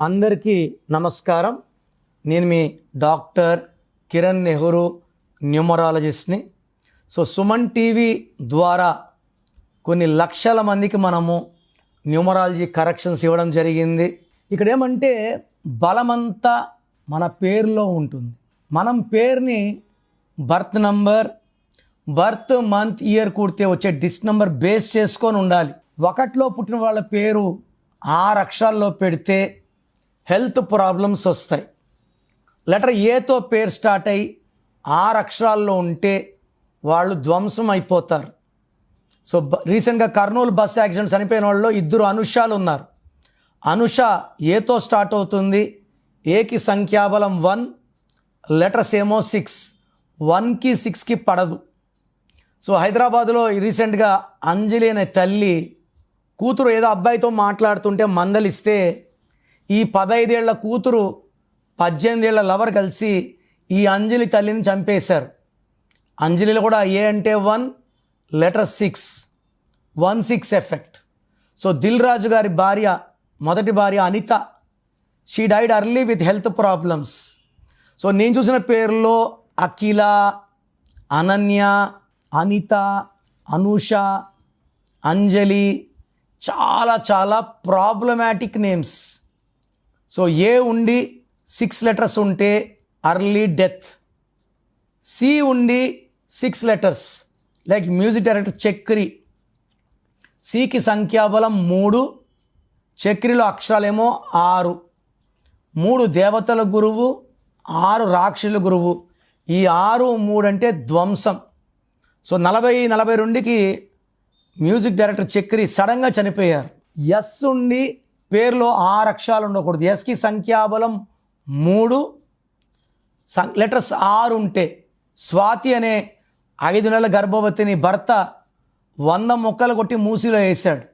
అందరికీ నమస్కారం. నేను మీ డాక్టర్ కిరణ్ నెహ్రూ, న్యూమరాలజిస్ట్ని. సుమన్ టీవీ ద్వారా కొన్ని లక్షల మందికి మనము న్యూమరాలజీ కరెక్షన్స్ ఇవ్వడం జరిగింది. ఇక్కడ ఏమంటే బలమంతా మన పేరులో ఉంటుంది. మనం పేరుని birth number, birth month, year కూడితే వచ్చే డిస్ నంబర్ బేస్ చేసుకొని ఉండాలి. ఒకటిలో పుట్టిన వాళ్ళ పేరు 6 అక్షరాల్లో పెడితే హెల్త్ ప్రాబ్లమ్స్ వస్తాయి. లెటర్ ఏతో పేరు స్టార్ట్ అయ్యి 6 అక్షరాల్లో ఉంటే వాళ్ళు ధ్వంసం అయిపోతారు. రీసెంట్గా కర్నూలు బస్ యాక్సిడెంట్ చనిపోయిన వాళ్ళలో 2 అనుషాలు ఉన్నారు. అనుష ఏతో స్టార్ట్ అవుతుంది. ఏకి సంఖ్యాబలం 1, లెటర్స్ ఏమో 6, 1కి 6కి పడదు. హైదరాబాదులో రీసెంట్గా అంజలి అనే తల్లి కూతురు ఏదో అబ్బాయితో మాట్లాడుతుంటే మందలిస్తే ఈ 15 ఏళ్ల కూతురు 18 ఏళ్ల లవర్ కలిసి ఈ అంజలి తల్లిని చంపేశారు. అంజలిలో కూడా ఏ అంటే 1, లెటర్ 6, 1-6 ఎఫెక్ట్. దిల్ రాజు గారి భార్య, మొదటి భార్య Anitha, she died early with health problems. నేను చూసిన పేర్లో అఖిల, అనన్య, అనిత, అనూష, అంజలి చాలా చాలా ప్రాబ్లమాటిక్ నేమ్స్. ఏ ఉండి 6 లెటర్స్ ఉంటే అర్లీ డెత్. సి ఉండి 6 letters like music director Chakri. సికి సంఖ్యాబలం 3, చక్రిలో అక్షరాలేమో 6. 3 దేవతల గురువు, 6 రాక్షసుల గురువు. ఈ 6, 3 అంటే ధ్వంసం. 40-42కి మ్యూజిక్ డైరెక్టర్ చక్రి సడన్గా చనిపోయారు. ఎస్ ఉండి పేరులో 6 అక్షరాలు ఉండకూడదు. ఎస్కి సంఖ్యాబలం 3, లెటర్స్ 6 ఉంటే. స్వాతి అనే 5 నెలల గర్భవతిని భర్త 100 ముక్కలు కొట్టి మూసిలో వేశాడు.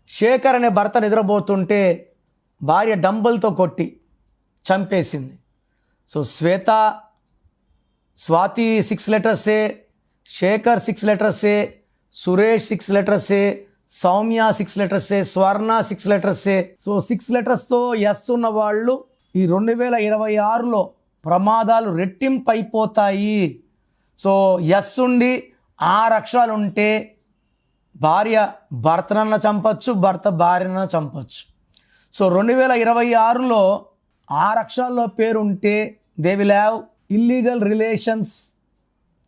శేఖర్ అనే భర్త నిద్రపోతుంటే భార్య డంబుల్తో కొట్టి చంపేసింది. శ్వేత, స్వాతి 6 లెటర్సే, శేఖర్ 6 లెటర్సే, సురేష్ 6 లెటర్సే, సౌమ్య 6 లెటర్సే, స్వర్ణ 6 లెటర్సే. 6 లెటర్స్తో ఎస్ ఉన్న వాళ్ళు ఈ 2026లో ప్రమాదాలు రెట్టింపు అయిపోతాయి. ఎస్ ఉండి 6 అక్షరాలు ఉంటే భార్య భర్తనన్న చంపచ్చు, భర్త భార్యనన్న చంపచ్చు. 2026లో 6 అక్షరాల్లో పేరు ఉంటే they will have illegal relations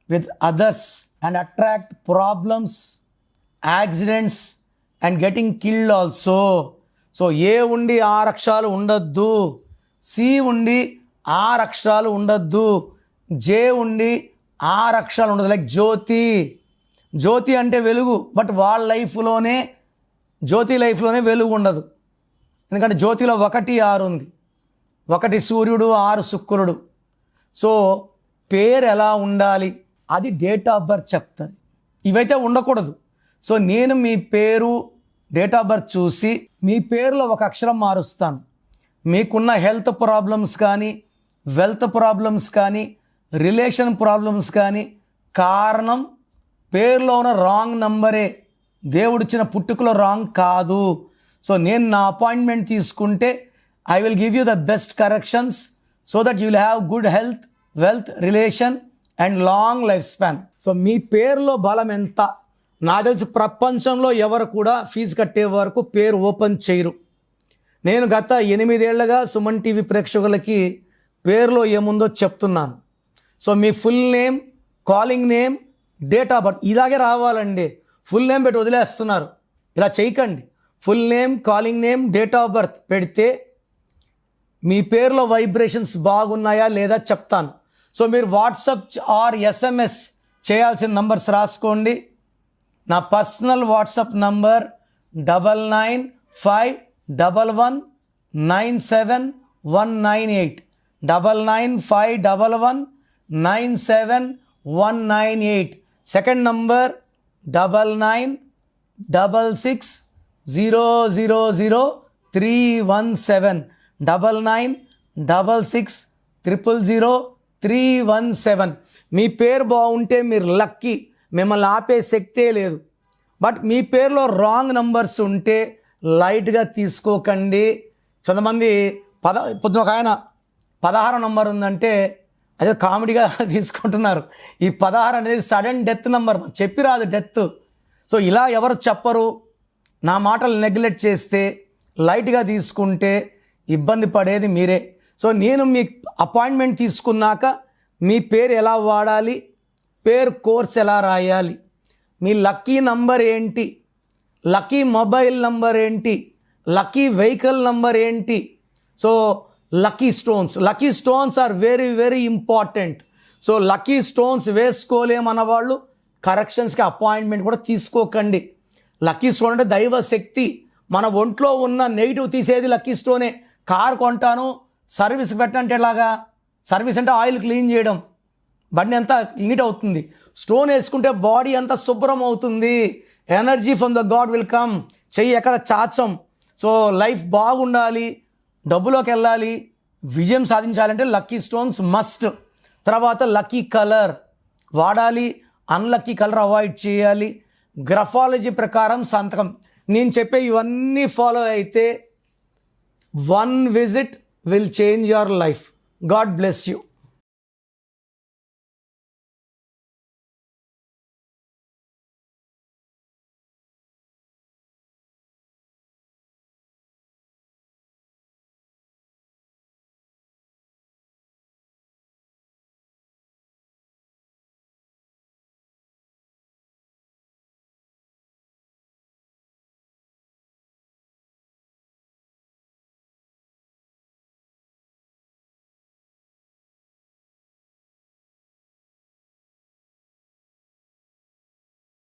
with others and attract problems, accidents and getting killed also. ఏ ఉండి 6 అక్షరాలు ఉండొద్దు, సి ఉండి 6 అక్షరాలు ఉండొద్దు, జే ఉండి 6 అక్షరాలు ఉండదు. లైక్ జ్యోతి. జ్యోతి అంటే వెలుగు, బట్ వాళ్ళ లైఫ్లోనే, జ్యోతి లైఫ్లోనే వెలుగు ఉండదు. ఎందుకంటే జ్యోతిలో 1, 6 ఉంది. 1 సూర్యుడు, 6 శుక్రుడు. పేరు ఎలా ఉండాలి అది డేట్ ఆఫ్ బర్త్ చెప్తుంది. ఇవైతే ఉండకూడదు. నేను మీ పేరు, డేట్ ఆఫ్ బర్త్ చూసి మీ పేరులో 1 అక్షరం మారుస్తాను. మీకున్న హెల్త్ ప్రాబ్లమ్స్ కానీ, వెల్త్ ప్రాబ్లమ్స్ కానీ, రిలేషన్ ప్రాబ్లమ్స్ కానీ కారణం పేరులో ఉన్న రాంగ్ నంబరే. దేవుడిచ్చిన పుట్టుకలో రాంగ్ కాదు. నేను నా అపాయింట్మెంట్ తీసుకుంటే I will give you the best corrections so that you will have good health, wealth, relation and long life span. మీ పేరులో బలం ఎంత? నాకు తెలిసి ప్రపంచంలో ఎవరు కూడా ఫీజు కట్టే వరకు పేరు ఓపెన్ చేయరు. నేను గత 8 ఏళ్లుగా సుమన్ టీవీ ప్రేక్షకులకి పేరులో ఏముందో చెప్తున్నాను. మీ full name, calling name, date of birth ఇలాగే రావాలండి. ఫుల్ నేమ్ పెట్టి వదిలేస్తున్నారు. ఇలా చేయకండి. Full name, calling name, date of birth పెడితే మీ పేరులో వైబ్రేషన్స్ బాగున్నాయా లేదా చెప్తాను. మీరు వాట్సాప్ ఆర్ SMS చేయాల్సిన నంబర్స్ రాసుకోండి. నా personal WhatsApp number 9951197198, 9951197198. Second number 9966000317, 9966000317. మీ పేరు బాగుంటే మీరు లక్కీ, మిమ్మల్ని ఆపే శక్తే లేదు. బట్ మీ పేరులో రాంగ్ నంబర్స్ ఉంటే లైట్గా తీసుకోకండి. కొంతమంది పొద్దున ఒక ఆయన 16 నంబర్ ఉందంటే అదే కామెడీగా తీసుకుంటున్నారు. ఈ 16 అనేది సడన్ డెత్ నంబర్, చెప్పి రాదు డెత్. సో ఇలా ఎవరు చెప్పరు, నా మాటలు నెగ్లెక్ట్ చేస్తే, లైట్గా తీసుకుంటే ఇబ్బంది పడేది మీరే. సో నేను మీ అపాయింట్మెంట్ తీసుకున్నాక మీ పేరు ఎలా వాడాలి, పేరు కోర్స్ ఎలా రాయాలి, మీ లక్కీ నంబర్ ఏంటి, లక్కీ మొబైల్ నంబర్ ఏంటి, లక్కీ వెహికల్ నంబర్ ఏంటి. So lucky stones are very very important. So lucky stones వేసుకోలేమన్న వాళ్ళు కరెక్షన్స్కి అపాయింట్మెంట్ కూడా తీసుకోకండి. లక్కీ స్టోన్ అంటే దైవ శక్తి, మన ఒంట్లో ఉన్న నెగిటివ్ తీసేది లక్కీ స్టోనే. కారు కొంటాను, సర్వీస్ పెట్టంటే ఎలాగా? సర్వీస్ అంటే ఆయిల్ క్లీన్ చేయడం, బండి అంతా నీట్ అవుతుంది. స్టోన్ వేసుకుంటే బాడీ అంతా శుభ్రం అవుతుంది. Energy from the God will come. చెయ్యి ఎక్కడ చాచం. సో లైఫ్ బాగుండాలి, డబ్బులోకి వెళ్ళాలి, విజయం సాధించాలంటే లక్కీ స్టోన్స్ మస్ట్. తర్వాత లక్కీ కలర్ వాడాలి, అన్లక్కీ కలర్ అవాయిడ్ చేయాలి. గ్రఫాలజీ ప్రకారం సంతకం. నేను చెప్పే ఇవన్నీ ఫాలో అయితే 1 visit will change your life. God bless you.